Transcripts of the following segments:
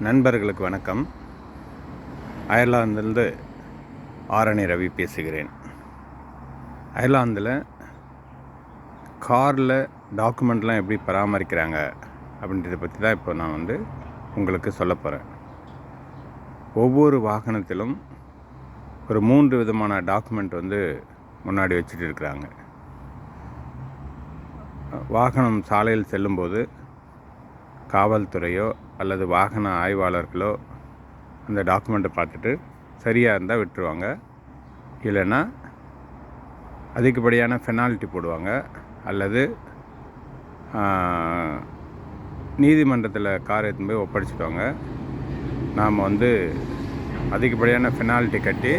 நண்பர்களுக்கு வணக்கம். அயர்லாந்திலிருந்து ஆரணி ரவி பேசுகிறேன். அயர்லாந்தில் காரில் டாக்குமெண்ட்லாம் எப்படி பராமரிக்கிறாங்க அப்படின்றத பற்றி தான் இப்போ நான் உங்களுக்கு சொல்ல போகிறேன். ஒவ்வொரு வாகனத்திலும் ஒரு 3 விதமான டாக்குமெண்ட் முன்னாடி வச்சுட்டு இருக்கிறாங்க. வாகனம் சாலையில் செல்லும்போது காவல்துறையோ அல்லது வாகன ஆய்வாளர்களோ அந்த டாக்குமெண்ட்டை பார்த்துட்டு சரியாக இருந்தால் விட்டுருவாங்க. இல்லைன்னா அதிகப்படியான பெனால்ட்டி போடுவாங்க. அல்லது நீதிமன்றத்தில் கார் எடுத்துன்னு போய் ஒப்படைச்சிடுவாங்க. நாம் அதிகப்படியான பெனால்ட்டி கட்டி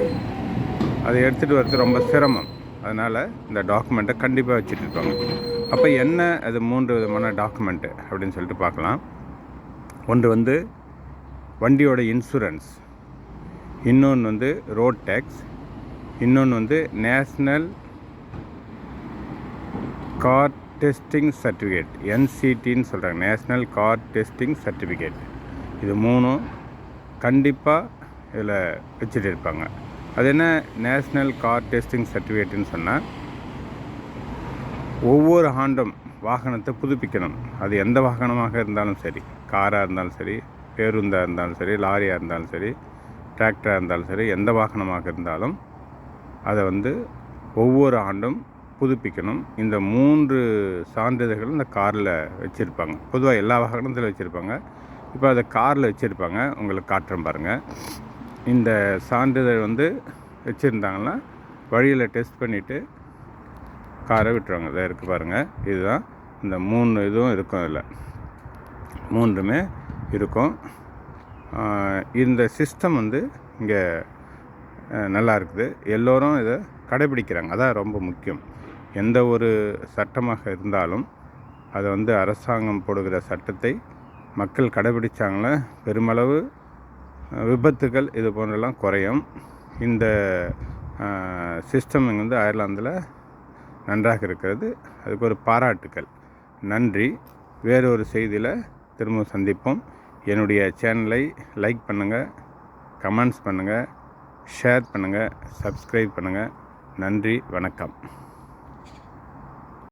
அதை எடுத்துகிட்டு வரது ரொம்ப சிரமம். அதனால் இந்த டாக்குமெண்ட்டை கண்டிப்பாக வச்சுட்டு இருப்பாங்க. அப்போ என்ன அது 3 விதமான டாக்குமெண்ட்டு அப்படின்னு சொல்லிட்டு பார்க்கலாம். ஒன்று வண்டியோட இன்சூரன்ஸ், இன்னொன்று ரோட் டேக்ஸ், இன்னொன்று நேஷ்னல் கார் டெஸ்டிங் சர்டிஃபிகேட், NCTன்னு சொல்கிறாங்க, நேஷ்னல் கார் டெஸ்டிங் சர்டிஃபிகேட். இது 3 கண்டிப்பாக இதில் வச்சுட்டு இருப்பாங்க. அது என்ன நேஷ்னல் கார் டெஸ்டிங் சர்டிஃபிகேட்டுன்னு சொன்னால், ஒவ்வொரு ஆண்டும் வாகனத்தை புதுப்பிக்கணும். அது எந்த வாகனமாக இருந்தாலும் சரி, காராக இருந்தாலும் சரி, பேருந்தாக இருந்தாலும் சரி, லாரியாக இருந்தாலும் சரி, டிராக்டராக இருந்தாலும் சரி, எந்த வாகனமாக இருந்தாலும் அதை ஒவ்வொரு ஆண்டும் புதுப்பிக்கணும். இந்த 3 சான்றிதழ்கள் இந்த காரில் வச்சுருப்பாங்க. பொதுவாக எல்லா வாகனத்தில் வச்சுருப்பாங்க. இப்போ அதை காரில் வச்சுருப்பாங்க. உங்களுக்கு காட்டுறேன் பாருங்கள். இந்த சான்றிதழ் வச்சுருந்தாங்கன்னா வழியில் டெஸ்ட் பண்ணிவிட்டு காரை விட்டுருவாங்க. இதை இருக்குது பாருங்கள். இதுதான் இந்த 3 இதுவும் இருக்கும். இதில் 3மே இருக்கும். இந்த சிஸ்டம் இங்கே நல்லா இருக்குது. எல்லோரும் இதை கடைபிடிக்கிறாங்க. அதான் ரொம்ப முக்கியம். எந்த ஒரு சட்டமாக இருந்தாலும் அதை அரசாங்கம் போடுகிற சட்டத்தை மக்கள் கடைபிடிச்சாங்களே பெருமளவு விபத்துகள் இது போன்றெல்லாம் குறையும். இந்த சிஸ்டம் அயர்லாந்தில் நன்றாக இருக்கிறது. அதுக்கு ஒரு பாராட்டுக்கள். நன்றி. வேறொரு செய்தியில் திரும்ப சந்திப்போம். என்னுடைய சேனலை லைக் பண்ணுங்கள், கமெண்ட்ஸ் பண்ணுங்கள், ஷேர் பண்ணுங்கள், சப்ஸ்கிரைப் பண்ணுங்கள். நன்றி, வணக்கம்.